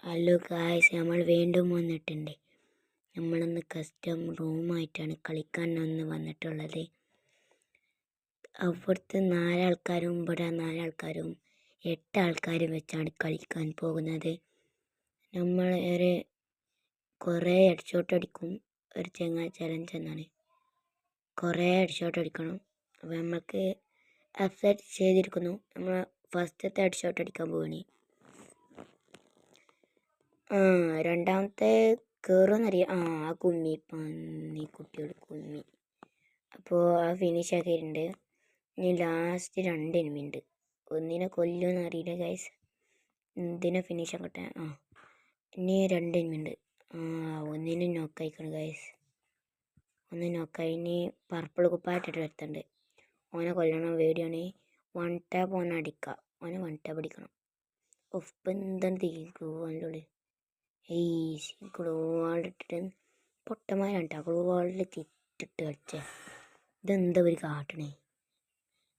Hello guys, നമ്മൾ വീണ്ടും വന്നിട്ടുണ്ട്. നമ്മളിന്ന് കസ്റ്റം റൂമായിട്ടാണ് കളിക്കാൻ വന്നിട്ടുള്ളത്. അവിടുത്തെ 4 ആൾക്കാരും ഇവിടെ 4 ആൾക്കാരും 8 ആൾക്കാരും വെച്ചാണ് കളിക്കാൻ പോകുന്നത്. നമ്മൾ കുറേ ഹെഡ്ഷോട്ട് അടിക്കും. ഒരു ചലഞ്ച് എന്നാണ്, കുറേ ഹെഡ്ഷോട്ട് അടിക്കണം. അപ്പോൾ നമ്മൾക്ക് അക്സെപ്റ്റ് ചെയ്തിരിക്കുന്നു. നമ്മൾ ഫസ്റ്റത്തെ ഹെഡ്ഷോട്ട് അടിക്കാൻ പോവുകയാണ്. രണ്ടാമത്തെ കയറുമെന്നറിയാം. ആ കുമ്മി പന്നി കുട്ടികൾ കുമ്മി. അപ്പോൾ ആ ഫിനിഷ് ആക്കിയിട്ടുണ്ട്. ഇനി ലാസ്റ്റ് 2 എനിമി ഉണ്ട്. ഒന്നിനെ കൊല്ലുമെന്ന് അറിയില്ല ഗൈസ്. എന്തിനെ ഫിനിഷ് ആക്കട്ടെ. ഇനി 2 എനിമി ഉണ്ട്. ഒന്നിനെ നോക്കായിക്കണം ഗൈസ്. ഒന്ന് നോക്കായി. ഇനി പർപ്പിൾ കുപ്പായിട്ടിട്ട് വരുത്തുണ്ട്. ഓനെ കൊല്ലണം. വേടിയാണ് 1 ടാപ്പ് ഓനെ അടിക്കാം. ഓനെ 1 ടാപ്പ് അടിക്കണം. ഇപ്പം എന്താണ് തീർക്കൂ അതിൻ്റെ ഗ്ലൂ വാളിട്ടിട്ട് പൊട്ടന്മാരാണ് കേട്ടോ. ഗ്ലൂ വാളിൽ തിറ്റിട്ട് കളിച്ചേ. ഇതെന്താ ഒരു കാട്ടണേ?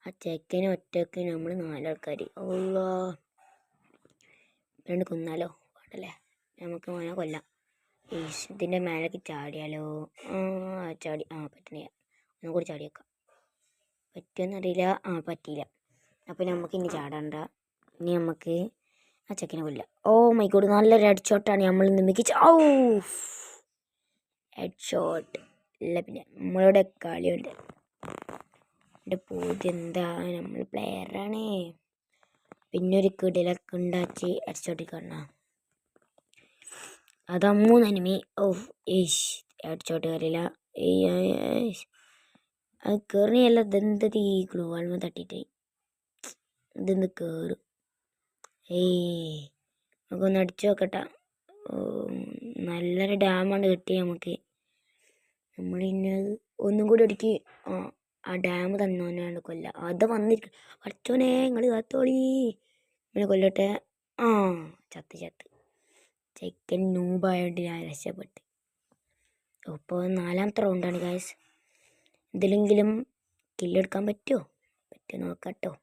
ആ ചെക്കനെ ഒറ്റക്ക് നമ്മൾ 4 ആൾക്കാർ. രണ്ട് കൊന്നാലോ? പാടല്ലേ, നമുക്ക് മോനെ കൊല്ലാം. ഇതിൻ്റെ മേലേക്ക് ചാടിയാലോ? ചാടി. പറ്റണില്ല. ഒന്നും കൂടി ചാടി വെക്കാം. പറ്റുമെന്നറിയില്ല. പറ്റിയില്ല. അപ്പോൾ നമുക്ക് ഇനി ചാടണ്ട. ഇനി നമുക്ക് ആ ചെക്കനെ കൊല്ല. ഓ മൈ ഗോഡ്, നല്ലൊരു ഹെഡ് ഷോട്ടാണ് നമ്മൾ ഇന്ന് മികച്ച. ഹെഡ് ഷോട്ട് ഇല്ല. പിന്നെ നമ്മളുടെ കളിയുണ്ട്. എൻ്റെ പൂതി എന്താ, നമ്മൾ പ്ലെയറാണ്. പിന്നെ ഒരു കിടിലൊക്കെ ഉണ്ടാക്കി ഹെഡ് ഷോട്ടിൽ കാണാം. അതാ 3 എനിമി. ഹെഡ് ഷോട്ട് കയറിയില്ല. അത് കയറിയല്ല. ഇതെന്തത് ഈ ഗ്ലൂ വാൾമ തട്ടിയിട്ട് ഇതെന്ത് കയറും. നമുക്കൊന്ന് അടിച്ചു നോക്കട്ടെ. നല്ലൊരു ഡാമാണ് കിട്ടി നമുക്ക്. നമ്മളിന്ന് ഒന്നും കൂടി അടിക്ക്. ആ ഡാം തന്നോനാണ് കൊല്ല. അത് വന്നിരിക്കും. അടിച്ചോനെ നിങ്ങൾ കാത്തോളി. ഇങ്ങനെ കൊല്ലട്ടെ. ചത്ത് ചെക്കൻ നൂബായോണ്ട് ഞാൻ രക്ഷപ്പെട്ട്. ഇപ്പോൾ 4ാമത്തെ റൗണ്ടാണ് ഗായ്സ്. ഇതിലെങ്കിലും കില്ലെടുക്കാൻ പറ്റുമോ നോക്കട്ടോ.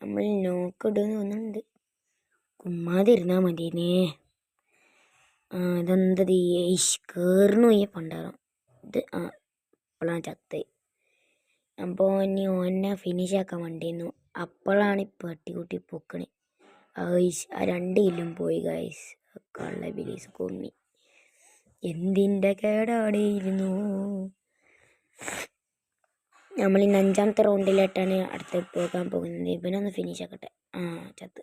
നമ്മൾ നോക്കിടുമെന്ന് തോന്നുന്നുണ്ട്. കുമ്മാതിരുന്നാൽ മതിയേ. ഇതെന്തത് കയറുന്നു ഈ പണ്ടാറം. ഇത് അപ്പോഴാണ് ചത്ത്. അപ്പോൾ ഇനി ഓനെ ഫിനിഷ് ആക്കാൻ വേണ്ടിയിരുന്നു. അപ്പോഴാണ് ഇപ്പോൾ തട്ടിക്കൂട്ടി പൊക്കണേ. ആ 2 കില്ലും പോയി ഗൈസ്. കള്ള ബിലീസ് കൊമ്മി. എന്തിൻ്റെ കേടാടിയിരുന്നു. നമ്മളിന്ന് 5ാമത്തെ റൗണ്ടിലായിട്ടാണ് അടുത്ത് പോകാൻ പോകുന്നത്. ഇവനൊന്ന് ഫിനിഷ് ആക്കട്ടെ. ചത്ത്.